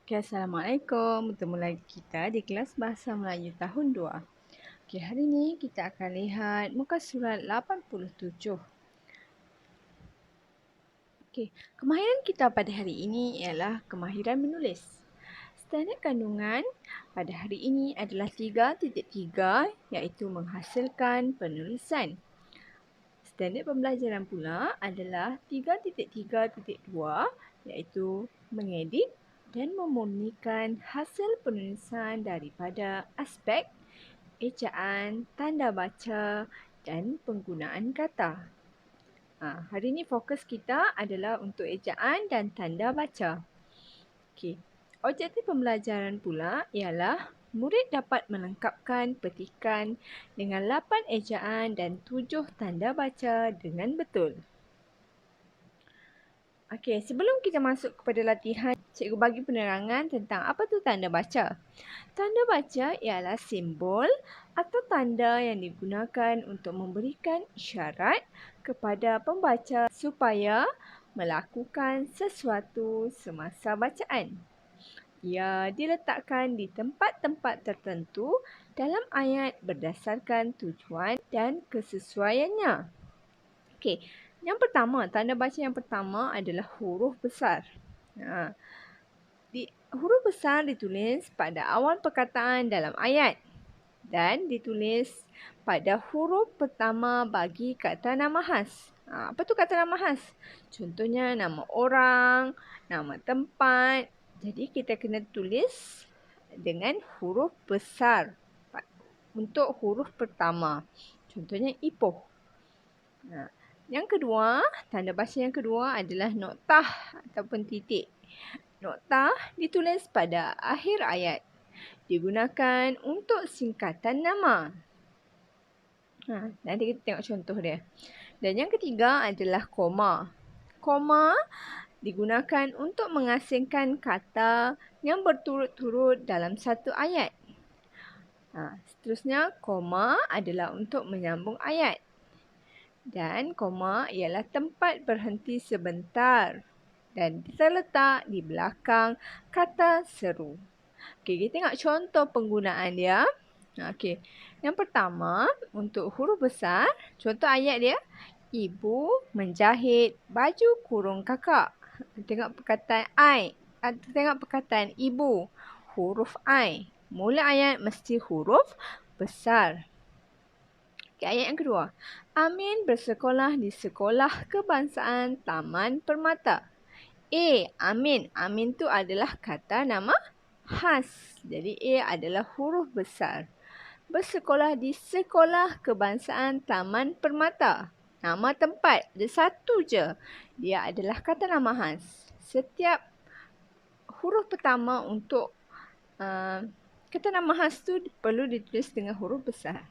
Okay, Assalamualaikum. Bertemu lagi kita di kelas Bahasa Melayu tahun 2. Okay, hari ini kita akan lihat muka surat 87. Okay, kemahiran kita pada hari ini ialah kemahiran menulis. Standard kandungan pada hari ini adalah 3.3 iaitu menghasilkan penulisan. Standard pembelajaran pula adalah 3.3.2 iaitu mengedit dan memurnikan hasil penulisan daripada aspek ejaan, tanda baca dan penggunaan kata. Hari ini fokus kita adalah untuk ejaan dan tanda baca. Okey. Objektif pembelajaran pula ialah murid dapat melengkapkan petikan dengan 8 ejaan dan 7 tanda baca dengan betul. Okey, sebelum kita masuk kepada latihan, cikgu bagi penerangan tentang apa tu tanda baca. Tanda baca ialah simbol atau tanda yang digunakan untuk memberikan isyarat kepada pembaca supaya melakukan sesuatu semasa bacaan. Ia diletakkan di tempat-tempat tertentu dalam ayat berdasarkan tujuan dan kesesuaiannya. Okey, yang pertama, tanda baca yang pertama adalah huruf besar. Huruf besar ditulis pada awal perkataan dalam ayat dan ditulis pada huruf pertama bagi kata nama khas. Apa tu kata nama khas? Contohnya nama orang, nama tempat. Jadi kita kena tulis dengan huruf besar untuk huruf pertama. Contohnya Ipoh. Yang kedua, tanda baca yang kedua adalah noktah ataupun titik. Noktah ditulis pada akhir ayat. Digunakan untuk singkatan nama. Nanti kita tengok contoh dia. Dan yang ketiga adalah koma. Koma digunakan untuk mengasingkan kata yang berturut-turut dalam satu ayat. Seterusnya, koma adalah untuk menyambung ayat. Dan koma ialah tempat berhenti sebentar dan terletak di belakang kata seru. Okey, kita tengok contoh penggunaan dia. Okey, yang pertama untuk huruf besar, contoh ayat dia, ibu menjahit baju kurung kakak. Tengok perkataan I, tengok perkataan ibu, huruf I. Mula ayat mesti huruf besar. Okay, ayat yang kedua. Amin bersekolah di Sekolah Kebangsaan Taman Permata. Amin. Amin tu adalah kata nama khas. Jadi A adalah huruf besar. Bersekolah di Sekolah Kebangsaan Taman Permata. Nama tempat. Ada satu je. Dia adalah kata nama khas. Setiap huruf pertama untuk kata nama khas tu perlu ditulis dengan huruf besar.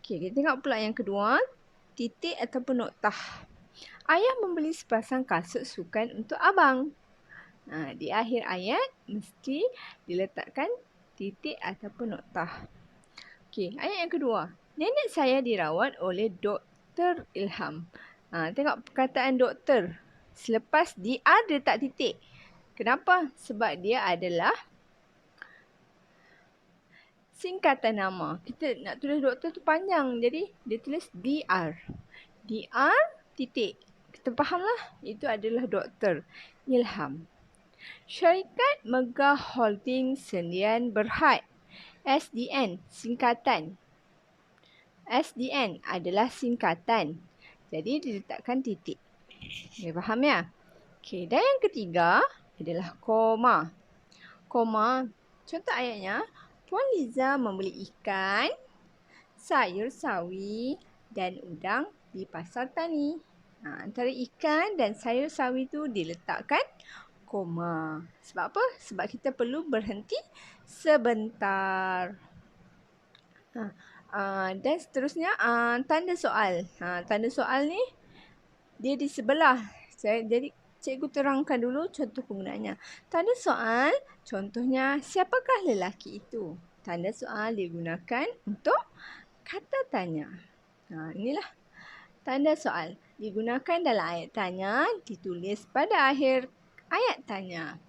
Okey, kita tengok pula yang kedua, titik ataupun noktah. Ayah membeli sepasang kasut sukan untuk abang. Di akhir ayat mesti diletakkan titik ataupun noktah. Okey, ayat yang kedua. Nenek saya dirawat oleh Dr. Ilham. Tengok perkataan doktor. Selepas DR dia letak titik. Kenapa? Sebab dia adalah singkatan nama. Kita nak tulis doktor tu panjang. Jadi dia tulis DR. DR titik. Kita fahamlah itu adalah Dr. Ilham. Syarikat Megah Holding Sendian Berhad. SDN singkatan. SDN adalah singkatan. Jadi diletakkan titik. Okay, faham ya? Okey, dan yang ketiga adalah koma. Koma. Contoh ayatnya, Puan Liza membeli ikan, sayur sawi dan udang di pasar tani. Antara ikan dan sayur sawi tu diletakkan koma. Sebab apa? Sebab kita perlu berhenti sebentar. Dan seterusnya tanda soal. Tanda soal ni dia di sebelah. Jadi cikgu terangkan dulu contoh penggunaannya. Tanda soal, contohnya siapakah lelaki itu? Tanda soal digunakan untuk kata tanya. Inilah tanda soal. Digunakan dalam ayat tanya, ditulis pada akhir ayat tanya.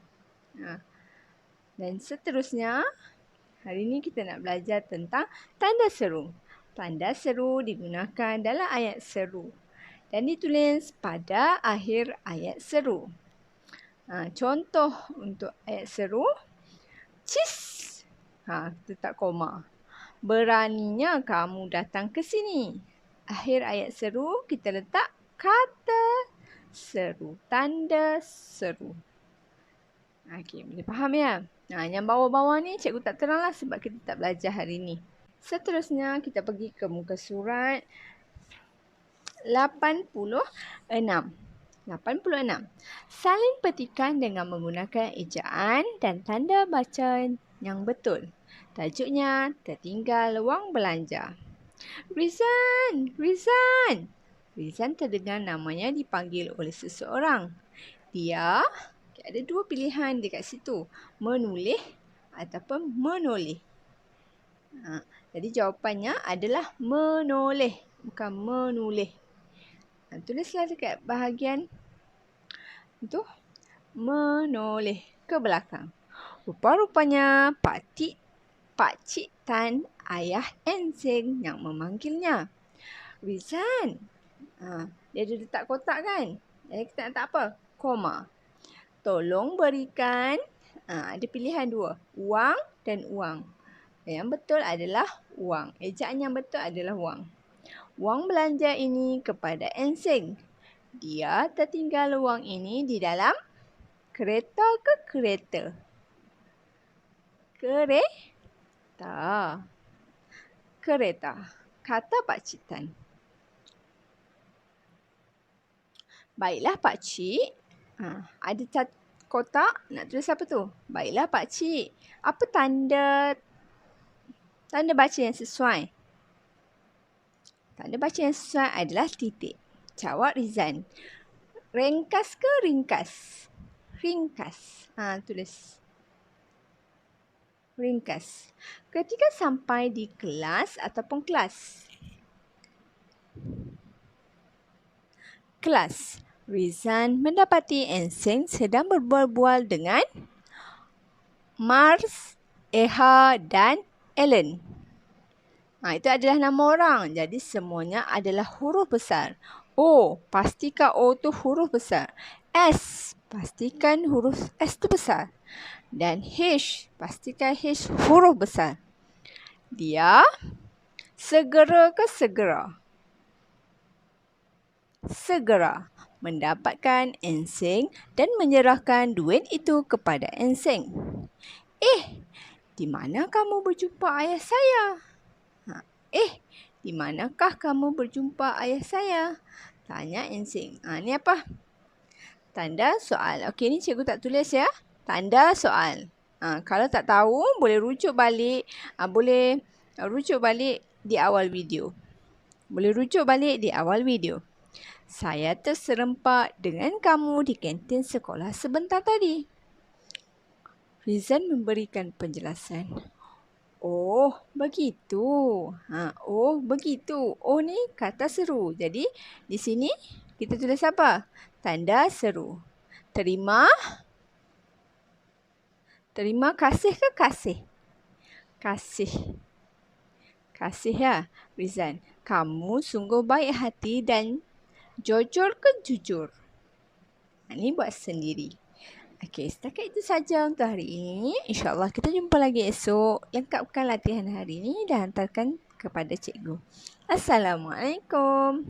Dan seterusnya, hari ini kita nak belajar tentang tanda seru. Tanda seru digunakan dalam ayat seru dan ditulis pada akhir ayat seru. Contoh untuk ayat seru, cis. Letak koma. Beraninya kamu datang ke sini. Akhir ayat seru kita letak kata seru, tanda seru. Okey, boleh faham ya? Yang bawah-bawah ni cikgu tak terang lah sebab kita tak belajar hari ni. Seterusnya kita pergi ke muka surat 86. 86. Salin petikan dengan menggunakan ejaan dan tanda baca yang betul. Tajuknya, tertinggal wang belanja. Rizan! Rizan! Rizan terdengar namanya dipanggil oleh seseorang. Dia ada dua pilihan dekat situ. Menulis ataupun menoleh. Jadi jawapannya adalah menoleh, bukan menulis. Tulislah dekat bahagian itu menoleh ke belakang. Rupa-rupanya Pak Cik Tan, ayah Enseng yang memanggilnya. Rizan. Dia ada letak kotak kan? Jadi kita nak tak apa? Koma. Tolong berikan, ada pilihan dua. Wang dan uang. Yang betul adalah wang. Ejaan yang betul adalah wang. Wang belanja ini kepada Enseng. Dia tertinggal wang ini di dalam kereta ke kereta? Kereta. Kereta. Kata Pak Cik Tan. Baiklah Pak Cik. Ada kotak nak tulis apa tu? Baiklah Pak Cik. Apa tanda baca yang sesuai? Tanda baca yang sesuai adalah titik. Jawab Rizan. Ringkas ke ringkas? Ringkas. Tulis. Ringkas. Ketika sampai di kelas ataupun kelas. Kelas. Rizan mendapati Enseng sedang berbual-bual dengan Mars, Eha dan Ellen. Itu adalah nama orang. Jadi semuanya adalah huruf besar. O, pastikan O tu huruf besar. S, pastikan huruf S tu besar. Dan H, pastikan H huruf besar. Dia segera ke segera? Segera mendapatkan Enseng dan menyerahkan duit itu kepada Enseng. Di mana kamu berjumpa ayah saya? Di manakah kamu berjumpa ayah saya? Tanya Enseng. Ni apa? Tanda soal. Okey, ni cikgu tak tulis ya. Tanda soal. Kalau tak tahu, boleh rujuk balik. Boleh rujuk balik di awal video. Saya terserempak dengan kamu di kantin sekolah sebentar tadi. Rizan memberikan penjelasan. Oh, begitu. Oh, begitu. Oh ni kata seru. Jadi, di sini kita tulis apa? Tanda seru. Terima kasih ke kasih? Kasih. Kasih ya, Rizan. Kamu sungguh baik hati dan jujur ke jujur? Ini buat sendiri. Okey, setakat itu saja untuk hari ini. InsyaAllah kita jumpa lagi esok. Lengkapkan latihan hari ini dan hantarkan kepada cikgu. Assalamualaikum.